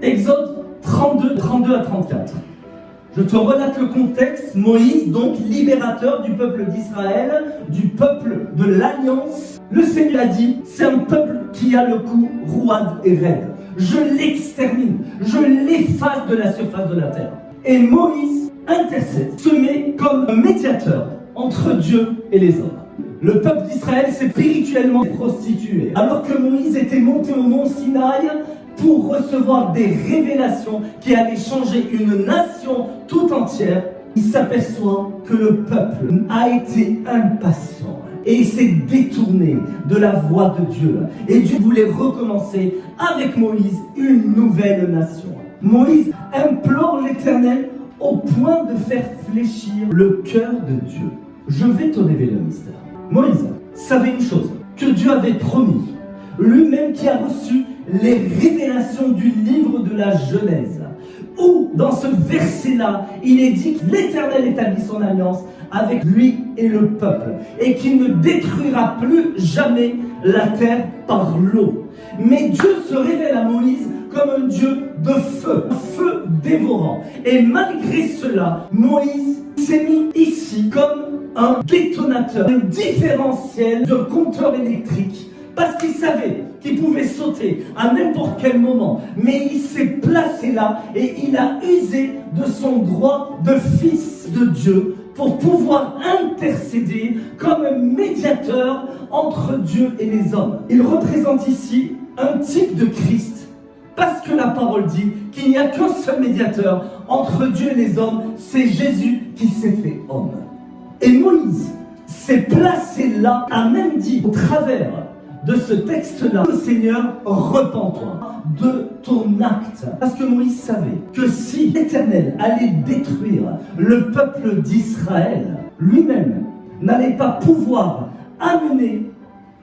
Exode 32 à 34. Je te relate le contexte. Moïse, donc libérateur du peuple d'Israël, du peuple de l'Alliance. Le Seigneur a dit, c'est un peuple qui a le cou roide et raide. Je l'extermine, je l'efface de la surface de la terre. Et Moïse intercède, se met comme médiateur entre Dieu et les hommes. Le peuple d'Israël s'est spirituellement prostitué. Alors que Moïse était monté au mont Sinaï pour recevoir des révélations qui allaient changer une nation tout entière, il s'aperçoit que le peuple a été impatient et il s'est détourné de la voie de Dieu. Et Dieu voulait recommencer avec Moïse une nouvelle nation. Moïse implore l'Éternel au point de faire fléchir le cœur de Dieu. Je vais te révéler le mystère. Moïse savait une chose, que Dieu avait promis, lui-même qui a reçu les révélations du livre de la Genèse, où dans ce verset-là, il est dit que l'Éternel établit son alliance avec lui et le peuple, et qu'il ne détruira plus jamais la terre par l'eau. Mais Dieu se révèle à Moïse comme un Dieu de feu, un feu dévorant. Et malgré cela, Moïse s'est mis ici comme un détonateur, un différentiel de compteur électrique, parce qu'il savait qu'il pouvait sauter à n'importe quel moment. Mais il s'est placé là et il a usé de son droit de fils de Dieu pour pouvoir intercéder comme un médiateur entre Dieu et les hommes. Il représente ici un type de Christ, parce que la parole dit qu'il n'y a qu'un seul médiateur entre Dieu et les hommes, c'est Jésus qui s'est fait homme. Et Moïse s'est placé là, a même dit au travers de ce texte-là, « Seigneur, repens-toi de ton acte ». Parce que Moïse savait que si l'Éternel allait détruire le peuple d'Israël, lui-même n'allait pas pouvoir amener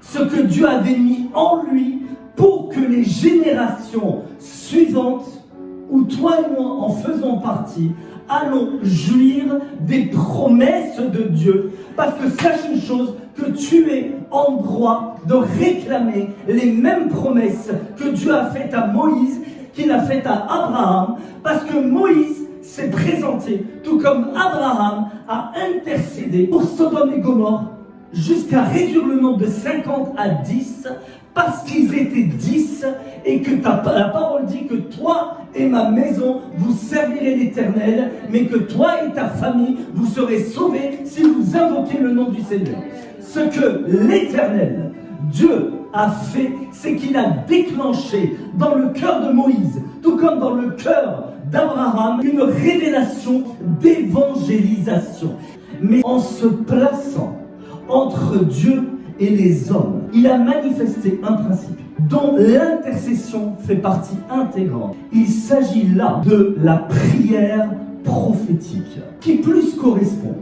ce que Dieu avait mis en lui pour que les générations suivantes, où toi et moi en faisons partie, allons jouir des promesses de Dieu. Parce que sache une chose, que tu es en droit de réclamer les mêmes promesses que Dieu a faites à Moïse, qu'il a faites à Abraham. Parce que Moïse s'est présenté, tout comme Abraham a intercédé pour Sodome et Gomorrhe, jusqu'à réduire le nombre de 50 à 10, parce qu'ils étaient 10, et que la parole dit que toi et ma maison, vous servirez l'Éternel, mais que toi et ta famille, vous serez sauvés si vous invoquez le nom du Seigneur. Ce que l'Éternel, Dieu, a fait, c'est qu'il a déclenché dans le cœur de Moïse, tout comme dans le cœur d'Abraham, une révélation d'évangélisation. Mais en se plaçant entre Dieu et les hommes, il a manifesté un principe dont l'intercession fait partie intégrante. Il s'agit là de la prière prophétique, qui plus correspond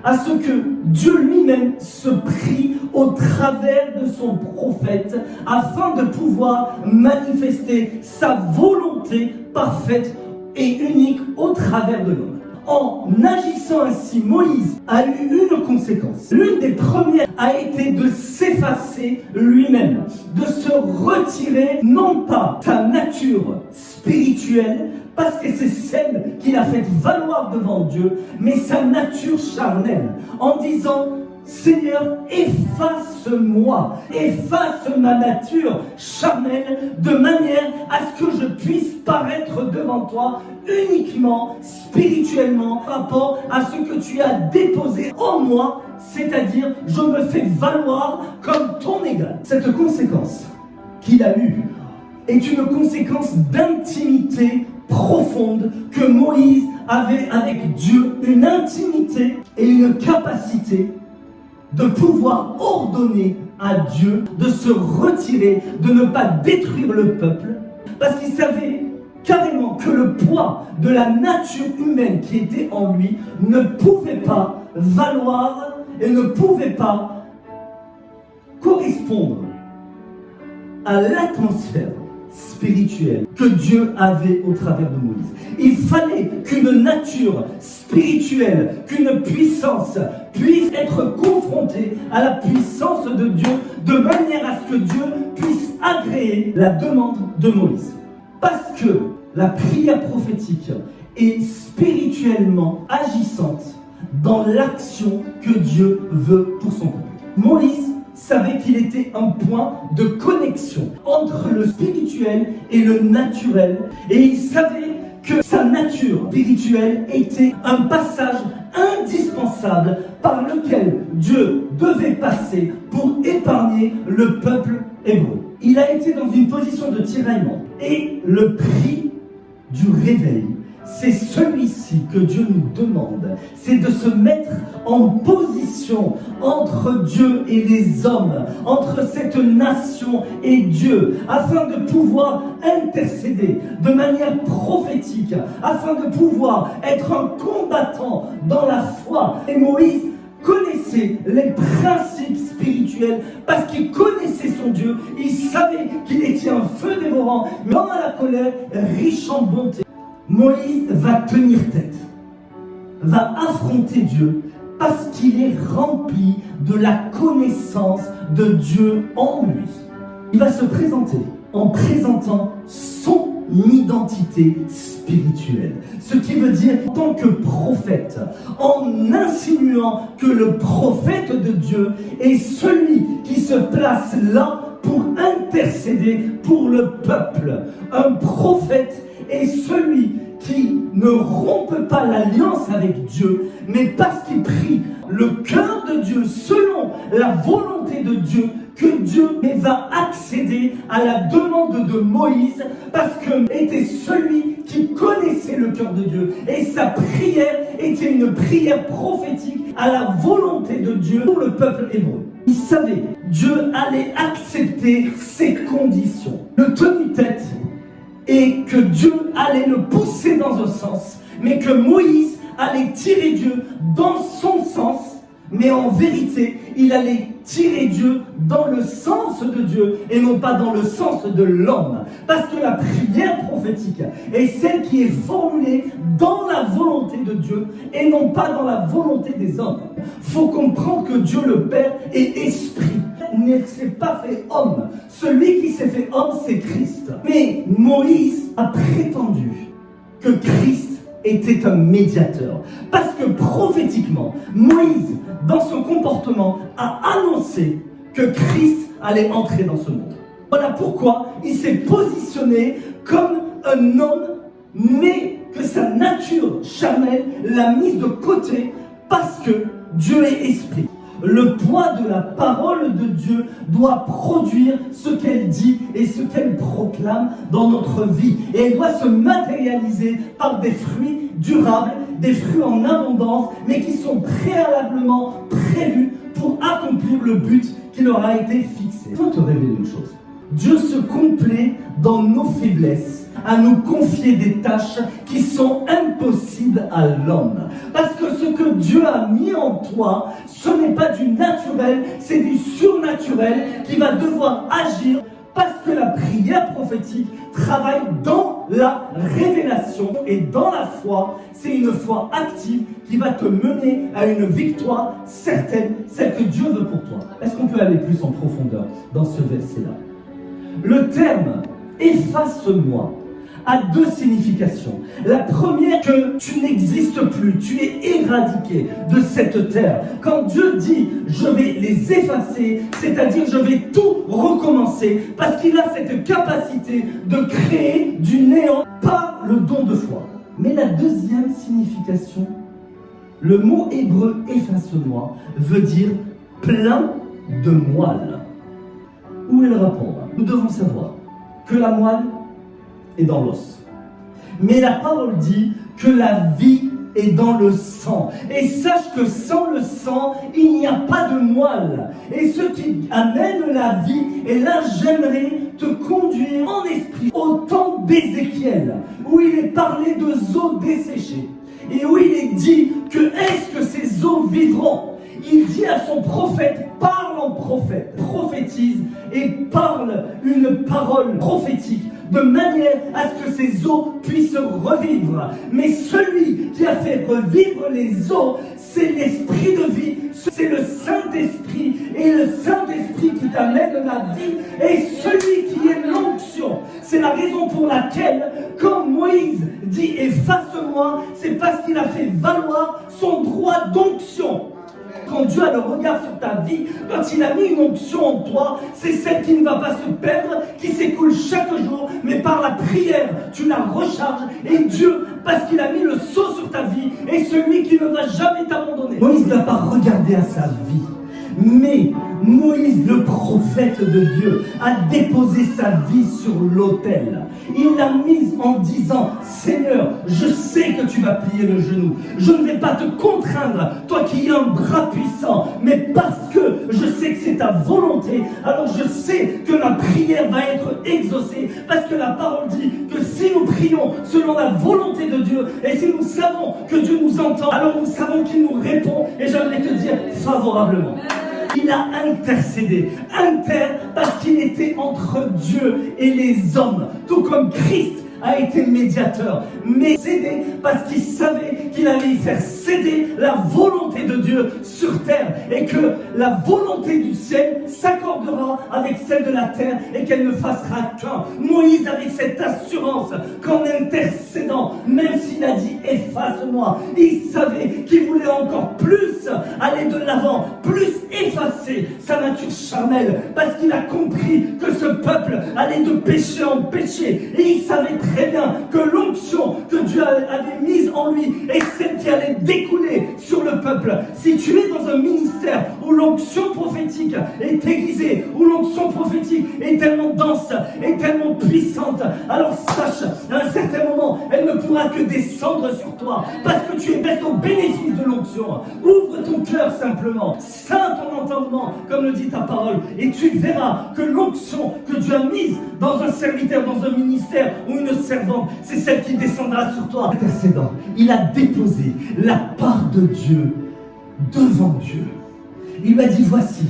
à ce que Dieu lui-même se prie au travers de son prophète, afin de pouvoir manifester sa volonté parfaite et unique au travers de l'homme. En agissant ainsi, Moïse a eu une conséquence. L'une des premières a été de s'effacer lui-même, de se retirer, non pas sa nature spirituelle, parce que c'est celle qu'il a fait valoir devant Dieu, mais sa nature charnelle, en disant: Seigneur, efface-moi, efface ma nature charnelle, de manière à ce que je puisse paraître devant toi uniquement, spirituellement, par rapport à ce que tu as déposé en moi, c'est-à-dire je me fais valoir comme ton égal. Cette conséquence qu'il a eue est une conséquence d'intimité profonde que Moïse avait avec Dieu, une intimité et une capacité de pouvoir ordonner à Dieu de se retirer, de ne pas détruire le peuple, parce qu'il savait carrément que le poids de la nature humaine qui était en lui ne pouvait pas valoir et ne pouvait pas correspondre à l'atmosphère spirituelle que Dieu avait au travers de Moïse. Il fallait qu'une nature spirituelle, qu'une puissance puisse être confrontée à la puissance de Dieu, de manière à ce que Dieu puisse agréer la demande de Moïse. Parce que la prière prophétique est spirituellement agissante dans l'action que Dieu veut pour son peuple. Moïse savait qu'il était un point de connexion entre le spirituel et le naturel, et il savait que sa nature spirituelle était un passage indispensable par lequel Dieu devait passer pour épargner le peuple hébreu. Il a été dans une position de tiraillement, et le prix du réveil, c'est celui-ci que Dieu nous demande, c'est de se mettre en position entre Dieu et les hommes, entre cette nation et Dieu, afin de pouvoir intercéder de manière prophétique, afin de pouvoir être un combattant dans la foi. Et Moïse connaissait les principes spirituels parce qu'il connaissait son Dieu, il savait qu'il était un feu dévorant, mais dans la colère, riche en bonté. Moïse va tenir tête, va affronter Dieu parce qu'il est rempli de la connaissance de Dieu en lui. Il va se présenter en présentant son identité spirituelle. Ce qui veut dire en tant que prophète, en insinuant que le prophète de Dieu est celui qui se place là pour intercéder pour le peuple. Un prophète est celui qui ne rompt pas l'alliance avec Dieu, mais parce qu'il prie le cœur de Dieu selon la volonté de Dieu, que Dieu va accéder à la demande de Moïse, parce que était celui qui connaissait le cœur de Dieu, et sa prière était une prière prophétique à la volonté de Dieu pour le peuple hébreu. Il savait, Dieu allait accepter ses conditions. Le tenu-tête et que Dieu allait le pousser dans un sens, mais que Moïse allait tirer Dieu dans son sens, mais en vérité, il allait tirer Dieu dans le sens de Dieu et non pas dans le sens de l'homme. Parce que la prière prophétique est celle qui est formulée dans la volonté de Dieu et non pas dans la volonté des hommes. Il faut comprendre que Dieu le Père est esprit. Il ne s'est pas fait homme. Celui qui s'est fait homme, c'est Christ. Mais Moïse a prétendu que Christ était un médiateur. Parce que prophétiquement, Moïse, dans son comportement, a annoncé que Christ allait entrer dans ce monde. Voilà pourquoi il s'est positionné comme un homme, mais que sa nature charnelle l'a mise de côté parce que Dieu est esprit. Le poids de la parole de Dieu doit produire ce qu'elle dit et ce qu'elle proclame dans notre vie. Et elle doit se matérialiser par des fruits durables, des fruits en abondance, mais qui sont préalablement prévus pour accomplir le but qui leur a été fixé. Je veux te révéler une chose. Dieu se complaît dans nos faiblesses à nous confier des tâches qui sont impossibles à l'homme. Parce que ce que Dieu a mis en toi, ce n'est pas du naturel, c'est du surnaturel qui va devoir agir parce que la prière prophétique travaille dans la révélation et dans la foi. C'est une foi active qui va te mener à une victoire certaine, celle que Dieu veut pour toi. Est-ce qu'on peut aller plus en profondeur dans ce verset-là? Le terme « efface-moi » a deux significations. La première, que tu n'existes plus, tu es éradiqué de cette terre. Quand Dieu dit « je vais les effacer », c'est-à-dire je vais tout recommencer, parce qu'il a cette capacité de créer du néant par le don de foi. Mais la deuxième signification, le mot hébreu « efface-moi » veut dire « plein de moelle ». Où est le rapport? Nous devons savoir que la moelle est dans l'os. Mais la parole dit que la vie est dans le sang. Et sache que sans le sang, il n'y a pas de moelle. Et ce qui amène la vie, et là j'aimerais te conduire en esprit au temps d'Ézéchiel, où il est parlé de eaux desséchées. Et où il est dit que est-ce que ces eaux vivront? Il dit à son prophète, parle en prophète, prophétise et parle une parole prophétique de manière à ce que ces eaux puissent revivre. Mais celui qui a fait revivre les eaux, c'est l'esprit de vie, c'est le Saint-Esprit. Et le Saint-Esprit qui t'amène la vie est celui qui est l'onction. C'est la raison pour laquelle, quand Moïse Moïse dit « efface-moi », c'est parce qu'il a fait valoir son droit d'onction. Quand Dieu a le regard sur ta vie, quand il a mis une onction en toi, c'est celle qui ne va pas se perdre, qui s'écoule chaque jour, mais par la prière, tu la recharges. Et Dieu, parce qu'il a mis le sceau sur ta vie, est celui qui ne va jamais t'abandonner. Moïse n'a pas regardé à sa vie, mais Moïse, le prophète de Dieu, a déposé sa vie sur l'autel. Il l'a mise en disant « Seigneur, je sais que tu vas plier le genou. Je ne vais pas te contraindre, toi qui es un bras puissant, mais parce que je sais que c'est ta volonté, alors je sais que ma prière va être exaucée. Parce que la parole dit que si nous prions selon la volonté de Dieu, et si nous savons que Dieu nous entend, alors nous savons qu'il nous répond, et j'aimerais te dire favorablement. Il a intercédé, parce qu'il était entre Dieu et les hommes, tout comme Christ a été médiateur, mais cédé parce qu'il savait qu'il allait y faire céder la volonté de Dieu sur terre et que la volonté du ciel s'accordera avec celle de la terre et qu'elle ne fassera qu'un. Moïse avait cette assurance qu'en intercédant, même s'il a dit efface-moi, il savait qu'il voulait encore plus aller de l'avant, plus effacer sa nature charnelle, parce qu'il a compris que ce peuple allait de péché en péché et il savait très bien que l'onction que Dieu avait mise en lui est celle qui allait découler sur le peuple. Si tu es dans un ministère où l'onction prophétique est aiguisée, où l'onction prophétique est tellement dense, est tellement puissante, alors sache, à un certain moment, elle ne pourra que descendre sur toi, parce que tu es bête au bénéfice de l'onction. Ouvre ton cœur simplement, ceins ton entendement, comme le dit ta parole, et tu verras que l'onction que Dieu a mise dans un serviteur, dans un ministère ou une servante, c'est celle qui descendra sur toi. Intercédant, il a déposé la part de Dieu devant Dieu. Il lui a dit, voici,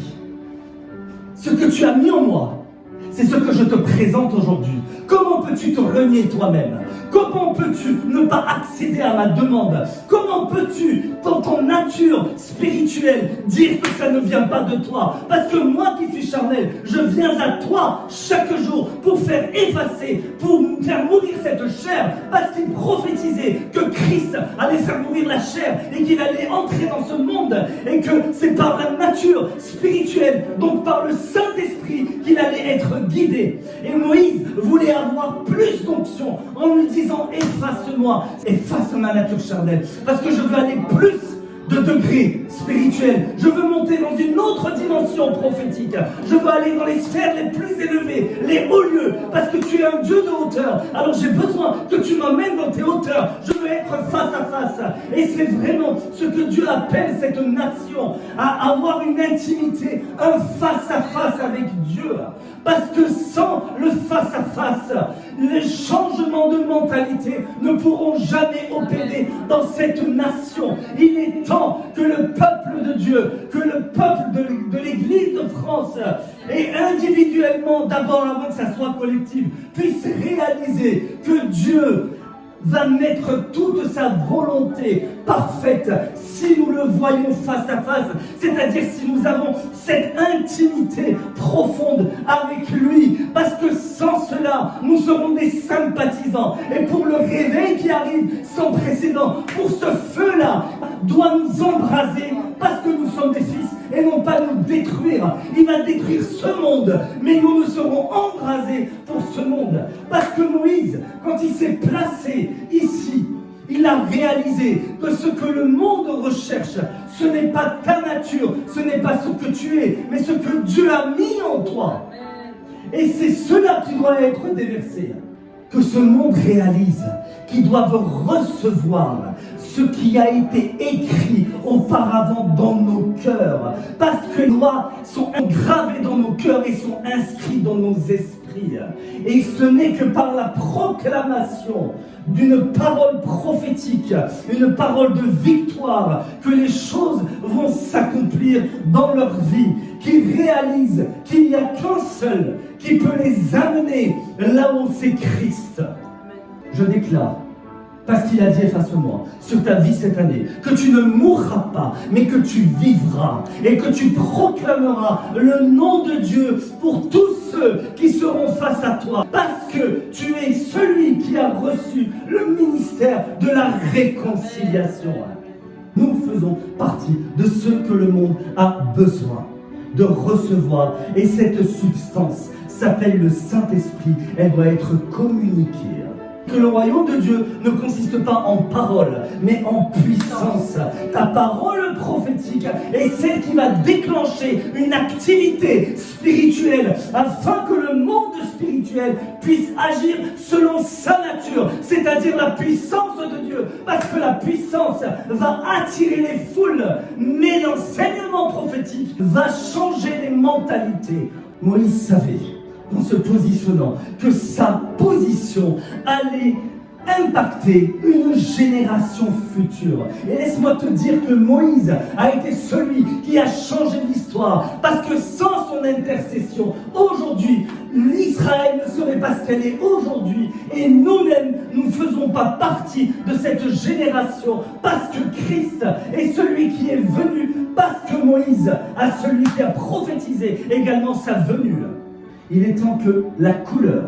ce que tu as mis en moi, c'est ce que je te présente aujourd'hui. Comment peux-tu te renier toi-même? Comment peux-tu ne pas accéder à ma demande? Comment peux-tu, dans ton nature spirituelle, dire que ça ne vient pas de toi? Parce que moi qui suis charnel, je viens à toi chaque jour pour faire effacer, pour faire mourir cette chair, parce qu'il prophétisait que Christ allait faire mourir la chair et qu'il allait entrer dans ce monde et que c'est par la nature spirituelle, donc par le Saint-Esprit, qu'il allait être guidé. Et Moïse voulait avoir plus d'onction en lui disant efface-moi, efface ma nature charnelle, parce que je veux aller plus de degrés spirituels, je veux monter dans une autre dimension prophétique, je veux aller dans les sphères les plus élevées, les hauts lieux, parce que tu es un Dieu de hauteur, alors j'ai besoin que tu m'emmènes dans tes hauteurs, je veux être face à face, et c'est vraiment ce que Dieu appelle cette nation, à avoir une intimité, un face à face avec Dieu, parce que sans le face à face, les changements de mentalité ne pourront jamais opérer dans cette nation. Il est temps que le peuple de Dieu, que le peuple de l'Église de France, et individuellement, d'abord avant que ça soit collectif, puisse réaliser que Dieu va mettre toute sa volonté parfaite si nous le voyons face à face, c'est-à-dire si nous avons cette intimité profonde avec lui, parce que sans cela, nous serons des sympathisants. Et pour le réveil qui arrive sans précédent, pour ce feu-là, doit nous embraser, parce que nous sommes des fils, et non pas nous détruire. Il va détruire ce monde, mais nous nous serons embrasés pour ce monde. Parce que Moïse, quand il s'est placé ici, il a réalisé que ce que le monde recherche, ce n'est pas ta nature, ce n'est pas ce que tu es, mais ce que Dieu a mis en toi. Et c'est cela qui doit être déversé. Que ce monde réalise qu'ils doivent recevoir ce qui a été écrit auparavant dans nos cœurs. Parce que les lois sont gravées dans nos cœurs et sont inscrites dans nos esprits. Et ce n'est que par la proclamation d'une parole prophétique, une parole de victoire, que les choses vont s'accomplir dans leur vie, qu'ils réalisent qu'il n'y a qu'un seul qui peut les amener là où c'est Christ. Je déclare, parce qu'il a dit efface-moi sur ta vie cette année, que tu ne mourras pas, mais que tu vivras et que tu proclameras le nom de Dieu pour tous ceux qui seront face à toi. Parce que tu es celui qui a reçu le ministère de la réconciliation. Nous faisons partie de ce que le monde a besoin de recevoir. Et cette substance s'appelle le Saint-Esprit. Elle doit être communiquée. Que le royaume de Dieu ne consiste pas en parole, mais en puissance. Ta parole prophétique est celle qui va déclencher une activité spirituelle afin que le monde spirituel puisse agir selon sa nature, c'est-à-dire la puissance de Dieu. Parce que la puissance va attirer les foules, mais l'enseignement prophétique va changer les mentalités. Moïse savait, en se positionnant, que sa position allait impacter une génération future. Et laisse-moi te dire que Moïse a été celui qui a changé l'histoire, parce que sans son intercession, aujourd'hui, l'Israël ne serait pas ce qu'elle est aujourd'hui, et nous-mêmes, nous ne faisons pas partie de cette génération, parce que Christ est celui qui est venu, parce que Moïse a celui qui a prophétisé également sa venue. Il est temps que la couleur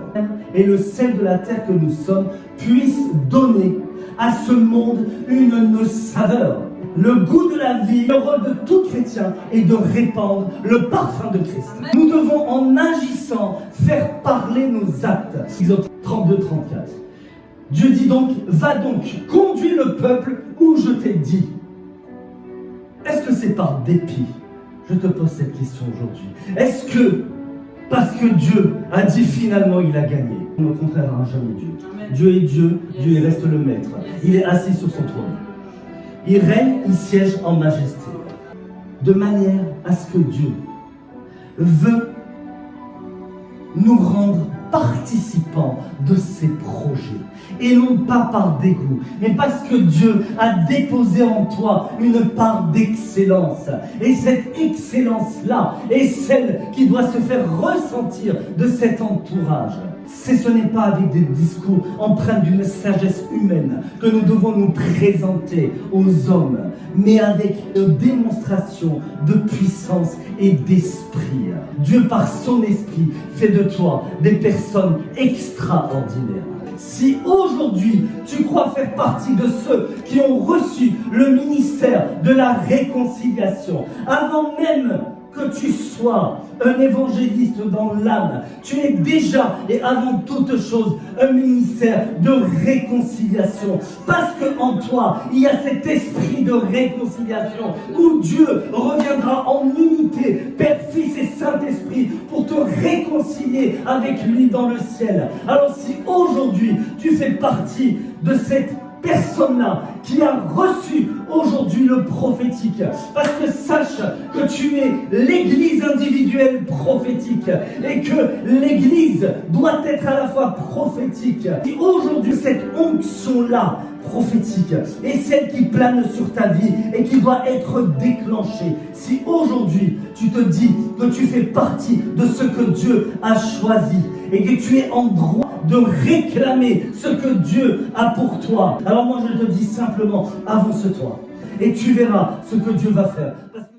et le sel de la terre que nous sommes puissent donner à ce monde une saveur. Le goût de la vie, le rôle de tout chrétien est de répandre le parfum de Christ. Amen. Nous devons, en agissant, faire parler nos actes. Exode 32-34. Dieu dit donc, va donc, conduis le peuple où je t'ai dit. Est-ce que c'est par dépit? Je te pose cette question aujourd'hui. Est-ce que parce que Dieu a dit finalement il a gagné? Au contraire, il n'aura jamais Dieu. Amen. Dieu est Dieu, yes. Dieu reste le maître. Yes. Il est assis sur son trône. Il règne, il siège en majesté. De manière à ce que Dieu veut nous rendre participants de ses projets. Et non pas par dégoût, mais parce que Dieu a déposé en toi une part d'excellence. Et cette excellence-là est celle qui doit se faire ressentir de cet entourage. Ce n'est pas avec des discours empreints d'une sagesse humaine que nous devons nous présenter aux hommes, mais avec une démonstration de puissance et d'esprit. Dieu, par son esprit, fait de toi des personnes extraordinaires. Si aujourd'hui tu crois faire partie de ceux qui ont reçu le ministère de la réconciliation, avant même que tu sois un évangéliste dans l'âme, tu es déjà et avant toute chose un ministère de réconciliation. Parce qu'en toi, il y a cet esprit de réconciliation où Dieu reviendra en unité, Père, Fils et Saint-Esprit, pour te réconcilier avec lui dans le ciel. Alors si aujourd'hui tu fais partie de cette personne-là qui a reçu aujourd'hui le prophétique, parce que sache que tu es l'église individuelle prophétique et que l'église doit être à la fois prophétique. Et aujourd'hui cette onction-là prophétique est celle qui plane sur ta vie et qui doit être déclenchée. Si aujourd'hui tu te dis que tu fais partie de ce que Dieu a choisi et que tu es en droit de réclamer ce que Dieu a pour toi, alors moi je te dis simplement, avance-toi et tu verras ce que Dieu va faire. Parce que